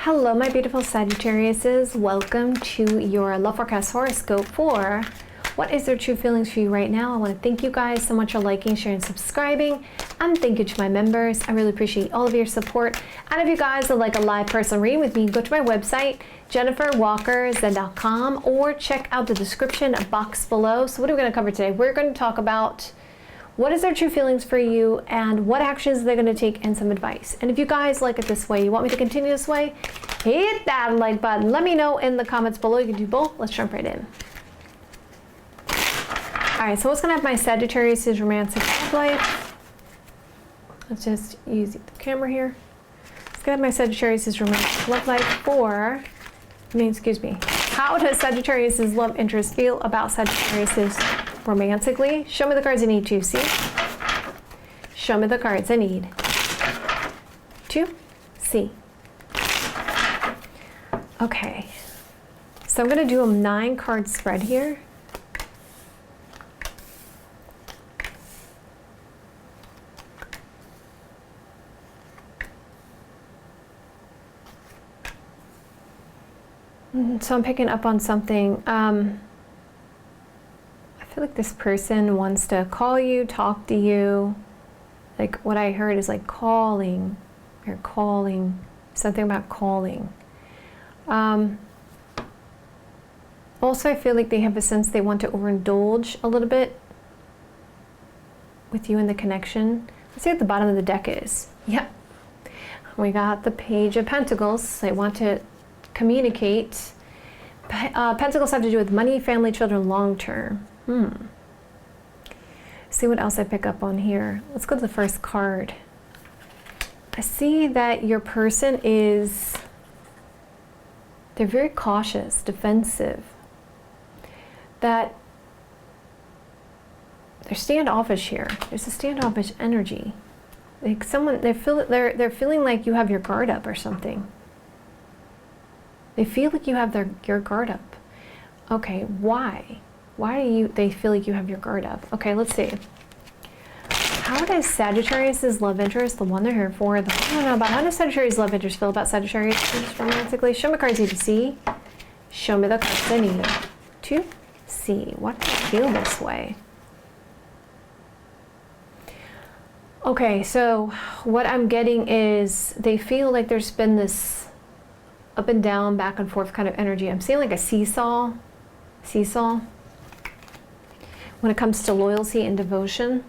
Hello, my beautiful Sagittariuses. Welcome to your love forecast horoscope for what is their true feelings for you right now. I want to thank you guys so much for liking, sharing, subscribing, and thank you to my members. I really appreciate all of your support. And if you guys would like a live personal reading with me, go to my website, JenniferWalkerZen.com, or check out the description box below. So what are we going to cover today? We're going to talk about what is their true feelings for you and what actions they're going to take and some advice. And if you guys like it this way, you want me to continue this way, hit that like button. Let me know in the comments below. You can do both. Let's jump right in. All right, so what's going to have my Sagittarius' romantic life? Let's just use the camera here. Let's get my Sagittarius' romantic love life for, how does Sagittarius' love interest feel about Sagittarius' romantically? Show me the cards I need to see. Show me the cards I need to see. Okay, so I'm going to do a 9-card spread here. So I'm picking up on something. I feel like this person wants to call you, talk to you. Like what I heard is like calling, or calling, something about calling. Also, I feel like they have a sense they want to overindulge a little bit with you in the connection. Let's see what the bottom of the deck is. Yep. We got the Page of Pentacles. They want to communicate. Pentacles have to do with money, family, children, long term. See what else I pick up on here. Let's go to the first card. I see that your person they're very cautious, defensive. That they're standoffish here. There's a standoffish energy. Like they're feeling like you have your guard up or something. They feel like you have your guard up. Okay, why? Why do they feel like you have your guard up? Okay, let's see. How does Sagittarius' love interest, the one they're here for, I don't know about, how does Sagittarius' love interest feel about Sagittarius romantically? Show me cards you need to see. Show me the cards I need to see. Why do they feel this way? Okay, so what I'm getting is they feel like there's been this up and down, back and forth kind of energy. I'm seeing like a seesaw when it comes to loyalty and devotion.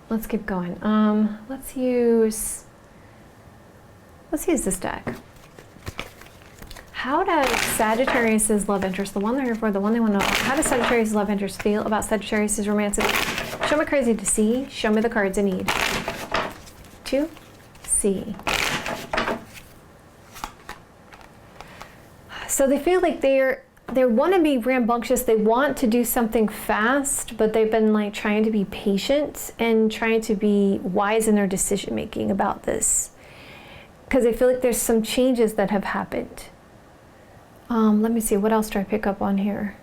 Let's keep going. Let's use this deck. How does Sagittarius' love interest, the one they're here for, the one they want to know, how does Sagittarius' love interest feel about Sagittarius' romantic? Show me cards to see. Show me the cards I need to see. So they feel like they want to be rambunctious. They want to do something fast, but they've been like trying to be patient and trying to be wise in their decision making about this, because they feel like there's some changes that have happened. Let me see, what else do I pick up on here?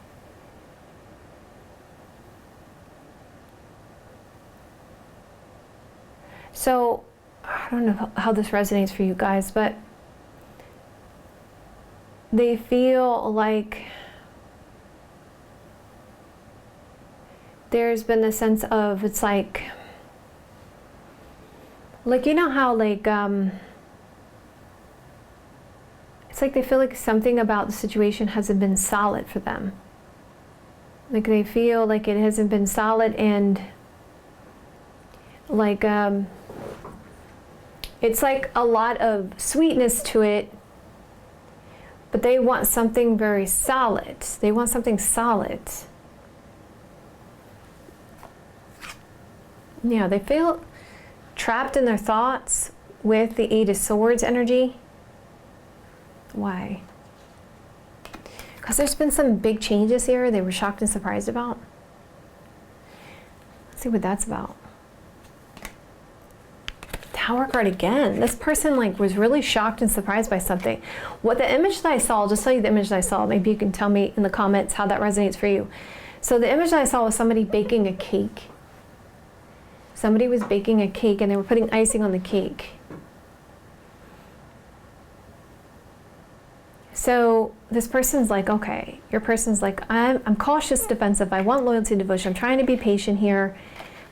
So I don't know how this resonates for you guys, but they feel like there's been a sense of, it's like you know how it's like they feel like something about the situation hasn't been solid for them. Like they feel like it hasn't been solid, and like it's like a lot of sweetness to it, but they want something very solid. They want something solid. Yeah, they feel trapped in their thoughts with the 8 of Swords energy. Why? Because there's been some big changes here they were shocked and surprised about. Let's see what that's about. Tower card again. This person was really shocked and surprised by something. What the image that I saw, I'll just tell you the image that I saw. Maybe you can tell me in the comments how that resonates for you. So the image that I saw was somebody baking a cake. Somebody was baking a cake and they were putting icing on the cake. So this person's like, okay, your person's like, I'm cautious, defensive. I want loyalty, devotion. I'm trying to be patient here.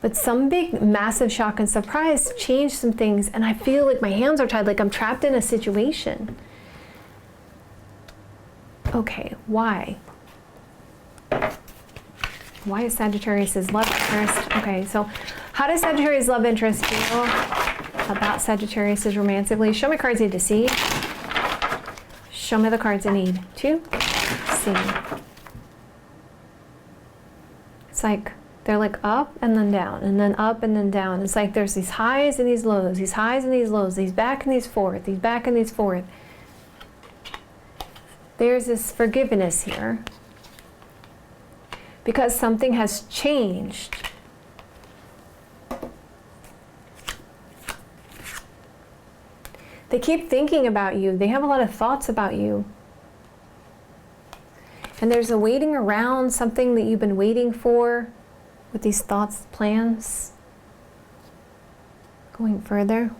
But some big, massive shock and surprise changed some things. And I feel like my hands are tied, like I'm trapped in a situation. Okay, why? Why is Sagittarius' love interest? Okay, so how does Sagittarius' love interest feel about Sagittarius' romantically? Show me cards I need to see. Show me the cards I need to see. It's like they're like up and then down, and then up and then down. It's like there's these highs and these lows, these highs and these lows, these back and these forth, these back and these forth. There's this forgiveness here because something has changed. They keep thinking about you. They have a lot of thoughts about you. And there's a waiting around, something that you've been waiting for with these thoughts, plans. Going further.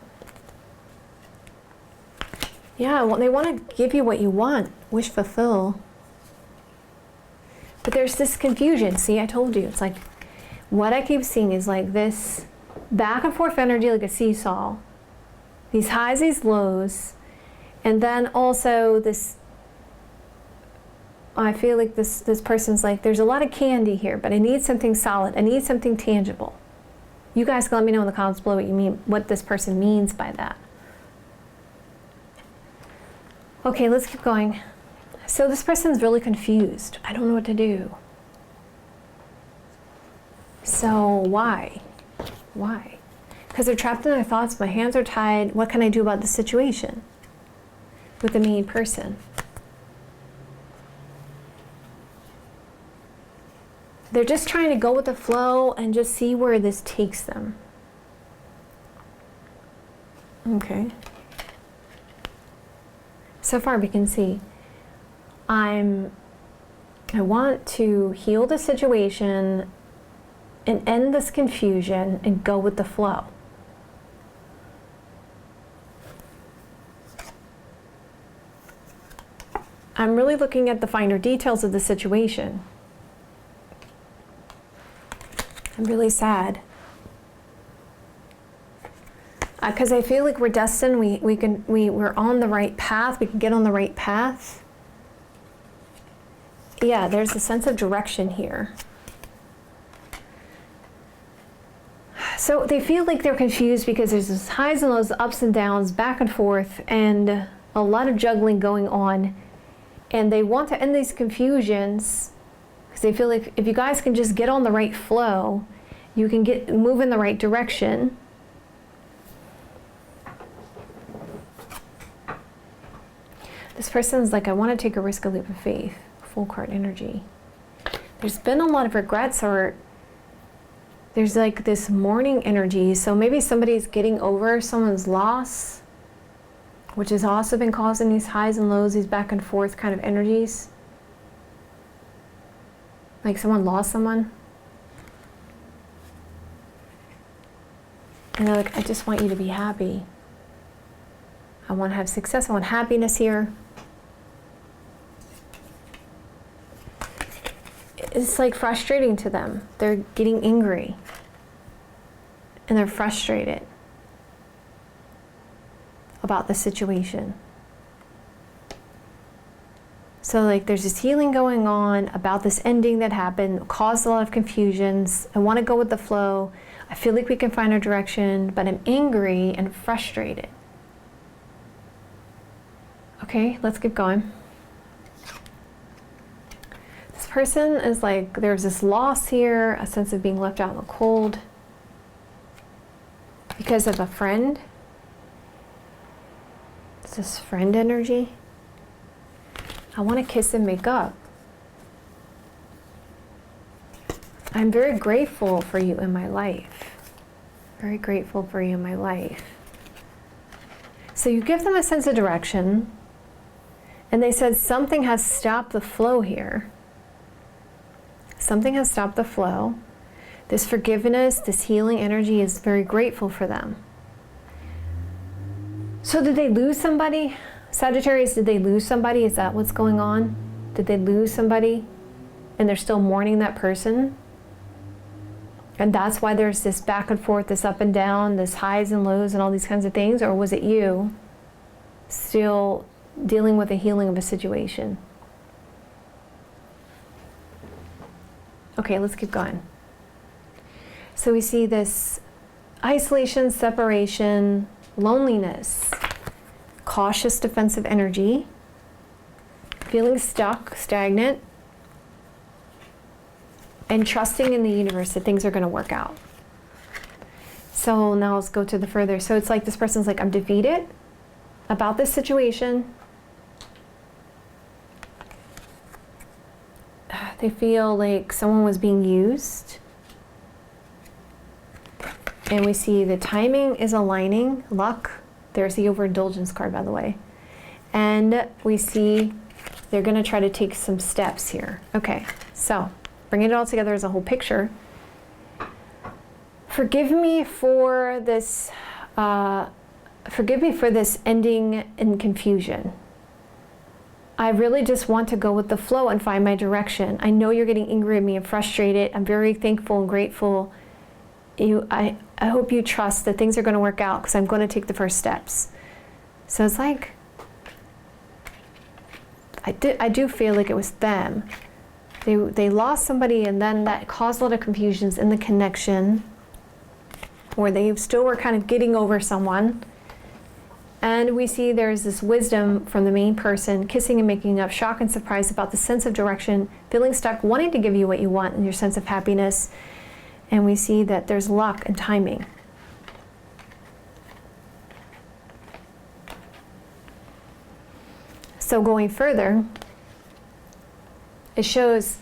Yeah, well, they want to give you what you want. Wish fulfill. But there's this confusion. See, I told you. It's like, what I keep seeing is like this back and forth energy, like a seesaw. These highs, these lows. And then also this, I feel like this person's like, there's a lot of candy here, but I need something solid. I need something tangible. You guys can let me know in the comments below what you mean, what this person means by that. Okay, let's keep going. So this person's really confused. I don't know what to do. So why? Why? Because they're trapped in their thoughts. My hands are tied. What can I do about the situation with the main person? They're just trying to go with the flow and just see where this takes them. Okay. So far we can see I want to heal the situation and end this confusion and go with the flow. I'm really looking at the finer details of the situation. I'm really sad. Because I feel like we're destined, we're on the right path, we can get on the right path. Yeah, there's a sense of direction here. So they feel like they're confused because there's this highs and lows, ups and downs, back and forth, and a lot of juggling going on. And they want to end these confusions because they feel like if you guys can just get on the right flow, you can move in the right direction. This person's like, I want to take a risk, a leap of faith. Full card energy. There's been a lot of regrets, or there's like this mourning energy. So maybe somebody's getting over someone's loss, which has also been causing these highs and lows, these back and forth kind of energies. Like someone lost someone. And they're like, I just want you to be happy. I want to have success. I want happiness here. It's like frustrating to them. They're getting angry. And they're frustrated about the situation. So like there's this healing going on about this ending that happened, caused a lot of confusions. I want to go with the flow. I feel like we can find our direction, but I'm angry and frustrated. Okay, let's keep going. This person is like, there's this loss here, a sense of being left out in the cold because of a friend. It's this friend energy. I want to kiss and make up. I'm very grateful for you in my life. Very grateful for you in my life. So you give them a sense of direction, and they said something has stopped the flow here. Something has stopped the flow. This forgiveness, this healing energy is very grateful for them. So did they lose somebody? Sagittarius, did they lose somebody? Is that what's going on? Did they lose somebody and they're still mourning that person? And that's why there's this back and forth, this up and down, this highs and lows and all these kinds of things? Or was it you still dealing with the healing of a situation? Okay, let's keep going. So we see this isolation, separation, loneliness, cautious defensive energy, feeling stuck, stagnant, and trusting in the universe that things are going to work out. So now let's go to the further. So it's like this person's like, I'm defeated about this situation. They feel like someone was being used. And we see the timing is aligning, luck. There's the overindulgence card, by the way. And we see they're going to try to take some steps here. Okay, so bringing it all together as a whole picture. Forgive me for this. Forgive me for this ending in confusion. I really just want to go with the flow and find my direction. I know you're getting angry at me and frustrated. I'm very thankful and grateful. I hope you trust that things are going to work out because I'm going to take the first steps. So it's like, I do feel like it was them. They lost somebody and then that caused a lot of confusions in the connection, or they still were kind of getting over someone. And we see there's this wisdom from the main person, kissing and making up, shock and surprise about the sense of direction, feeling stuck, wanting to give you what you want and your sense of happiness. And we see that there's luck and timing. So going further, it shows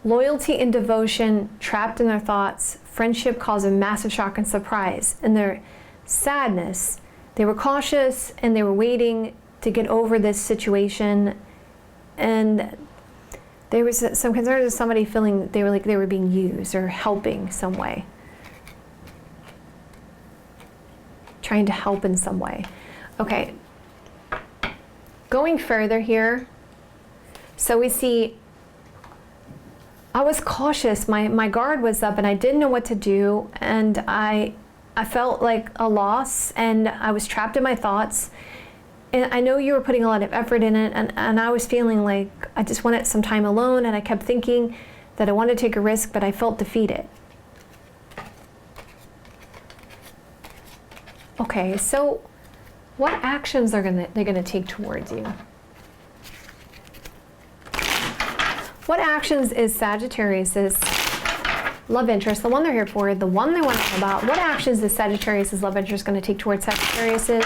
loyalty and devotion trapped in their thoughts, friendship caused a massive shock and surprise. In their sadness, they were cautious and they were waiting to get over this situation. And there was some concern of somebody feeling they were being used or helping some way. Trying to help in some way. Okay. Going further here. So we see I was cautious. My guard was up and I didn't know what to do, and I felt like a loss and I was trapped in my thoughts. And I know you were putting a lot of effort in it, and I was feeling like I just wanted some time alone, and I kept thinking that I wanted to take a risk, but I felt defeated. Okay, so what actions are they're gonna take towards you? What actions is Sagittarius's love interest, the one they're here for, the one they want to know about, what actions is Sagittarius's love interest going to take towards Sagittarius's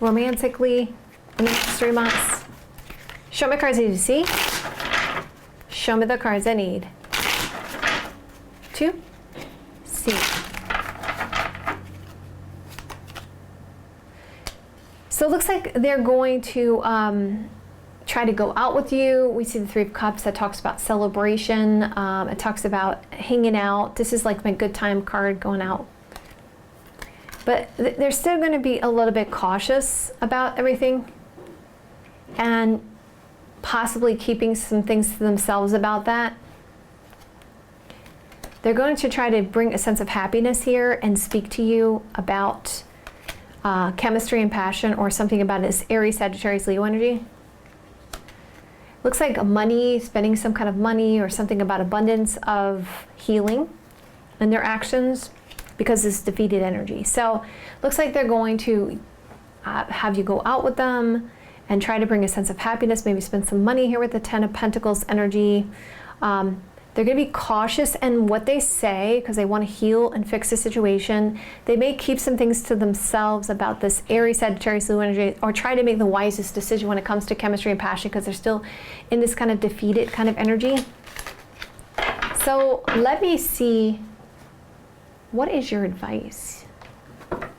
romantically in the next 3 months? Show me cards I need to see. Show me the cards I need to see. So it looks like they're going to try to go out with you. We see the Three of Cups that talks about celebration. It talks about hanging out. This is like my good time card, going out. But they're still going to be a little bit cautious about everything and possibly keeping some things to themselves about that. They're going to try to bring a sense of happiness here and speak to you about chemistry and passion, or something about this Aries, Sagittarius, Leo energy. Looks like money, spending some kind of money, or something about abundance of healing in their actions because it's defeated energy. So looks like they're going to have you go out with them and try to bring a sense of happiness, maybe spend some money here with the Ten of Pentacles energy. They're going to be cautious in what they say because they want to heal and fix the situation. They may keep some things to themselves about this Aries, Sagittarius, Leo energy, or try to make the wisest decision when it comes to chemistry and passion because they're still in this kind of defeated kind of energy. So let me see, what is your advice? Can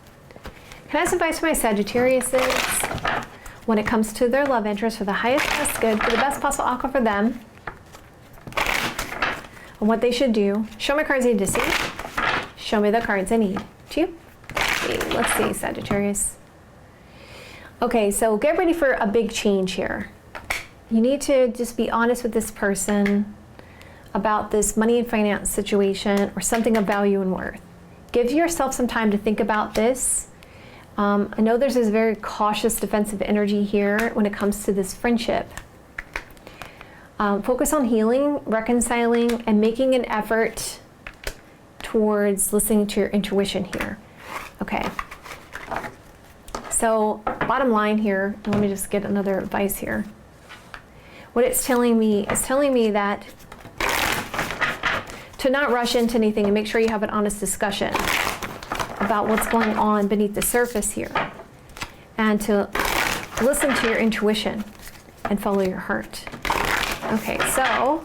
I have some advice for my Sagittariuses when it comes to their love interest for the highest best good, for the best possible outcome for them? And what they should do. Show me cards I need to see. Show me the cards I need to see. Let's see, Sagittarius. Okay, so get ready for a big change here. You need to just be honest with this person about this money and finance situation or something of value and worth. Give yourself some time to think about this. I know there's this very cautious, defensive energy here when it comes to this friendship. Focus on healing, reconciling, and making an effort towards listening to your intuition here. Okay. So, bottom line here, let me just get another advice here. What it's telling me is telling me that to not rush into anything and make sure you have an honest discussion about what's going on beneath the surface here. And to listen to your intuition and follow your heart. Okay, so,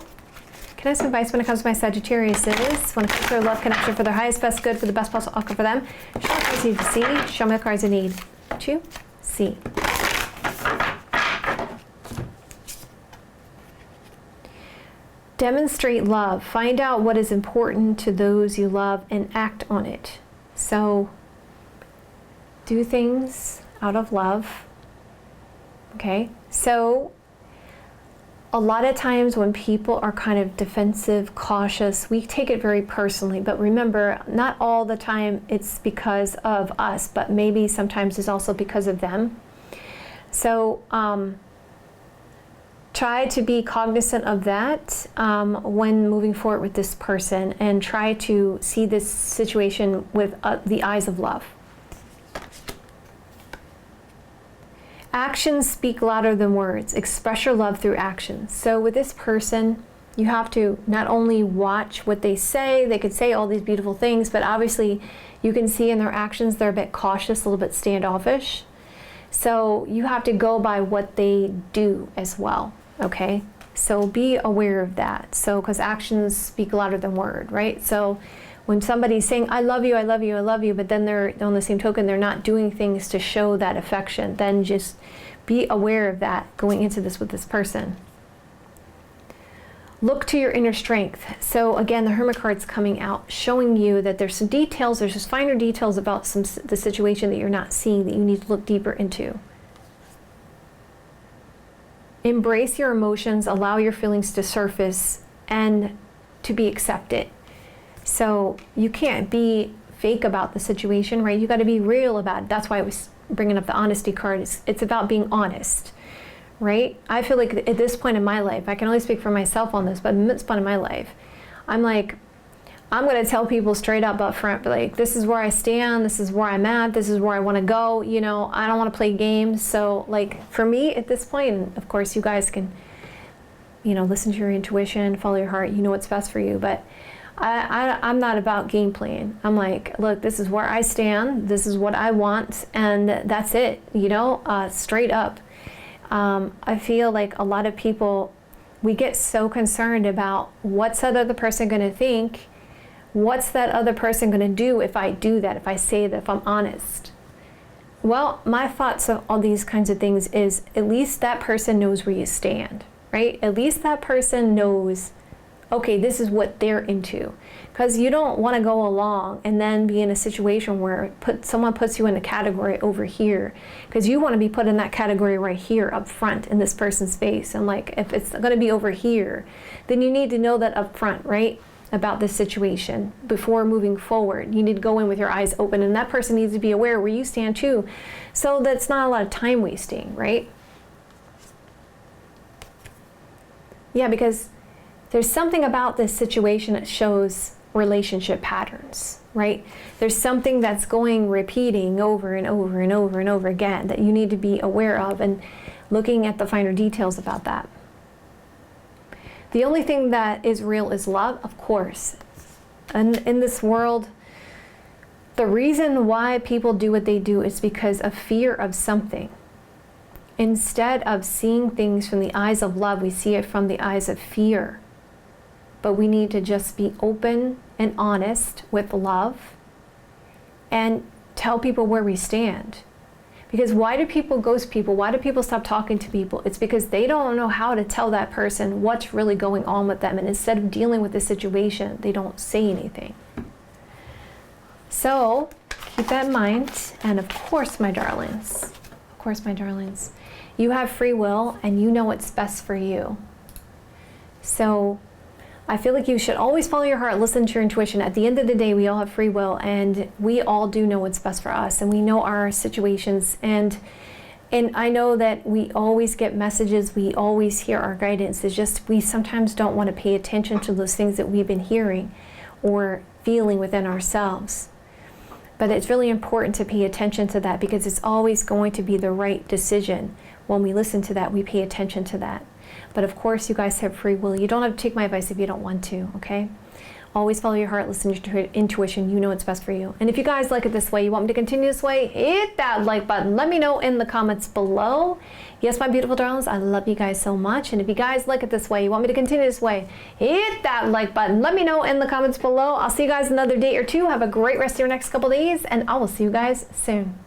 can I have some advice when it comes to my Sagittarius is, when it comes to their love connection for their highest, best good, for the best possible outcome for them? Show me the cards I need to see. Show me the cards I need to see. Demonstrate love. Find out what is important to those you love and act on it. So, do things out of love. Okay? So, a lot of times when people are kind of defensive, cautious, we take it very personally. But remember, not all the time it's because of us, but maybe sometimes it's also because of them. So try to be cognizant of that when moving forward with this person, and try to see this situation with the eyes of love. Actions speak louder than words. Express your love through actions. So with this person, you have to not only watch what they say, they could say all these beautiful things, but obviously you can see in their actions they're a bit cautious, a little bit standoffish. So you have to go by what they do as well, okay? So be aware of that. So, because actions speak louder than word, right? So when somebody's saying, I love you, I love you, I love you, but then they're, on the same token, they're not doing things to show that affection, then just be aware of that going into this with this person. Look to your inner strength. So again, the Hermit card's coming out, showing you that there's some details, there's just finer details about the situation that you're not seeing that you need to look deeper into. Embrace your emotions, allow your feelings to surface and to be accepted. So you can't be fake about the situation, right? You got to be real about it. That's why I was bringing up the honesty card. It's about being honest, right? I feel like at this point in my life, I can only speak for myself on this, but at this point in my life, I'm like, I'm going to tell people straight up up front, like, this is where I stand, this is where I'm at, this is where I want to go, you know, I don't want to play games. So like for me at this point, and of course you guys can, you know, listen to your intuition, follow your heart, you know what's best for you, but I'm not about game playing. I'm like, look, this is where I stand, this is what I want, and that's it, you know, straight up. I feel like a lot of people, we get so concerned about what's that other person going to think, what's that other person going to do if I do that, if I say that, if I'm honest. Well, my thoughts of all these kinds of things is at least that person knows where you stand, right? At least that person knows, okay, this is what they're into. Because you don't want to go along and then be in a situation where someone puts you in a category over here, because you want to be put in that category right here up front in this person's face. And like, if it's going to be over here, then you need to know that up front, right? About this situation before moving forward. You need to go in with your eyes open, and that person needs to be aware where you stand too. So that's not a lot of time wasting, right? Yeah, because there's something about this situation that shows relationship patterns, right? There's something that's repeating over and over and over and over again that you need to be aware of, and looking at the finer details about that. The only thing that is real is love, of course. And in this world, the reason why people do what they do is because of fear of something. Instead of seeing things from the eyes of love, we see it from the eyes of fear. But we need to just be open and honest with love and tell people where we stand. Because why do people ghost people? Why do people stop talking to people? It's because they don't know how to tell that person what's really going on with them. And instead of dealing with the situation, they don't say anything. So keep that in mind. And of course, my darlings, of course, my darlings. You have free will and you know what's best for you. So I feel like you should always follow your heart, listen to your intuition. At the end of the day, we all have free will and we all do know what's best for us, and we know our situations. And I know that we always get messages, we always hear our guidance. It's just we sometimes don't want to pay attention to those things that we've been hearing or feeling within ourselves. But it's really important to pay attention to that, because it's always going to be the right decision. When we listen to that, we pay attention to that. But of course, you guys have free will. You don't have to take my advice if you don't want to, okay? Always follow your heart, listen to your intuition. You know what's best for you. And if you guys like it this way, you want me to continue this way, hit that like button. Let me know in the comments below. Yes, my beautiful darlings, I love you guys so much. And if you guys like it this way, you want me to continue this way, hit that like button. Let me know in the comments below. I'll see you guys another day or two. Have a great rest of your next couple days, and I will see you guys soon.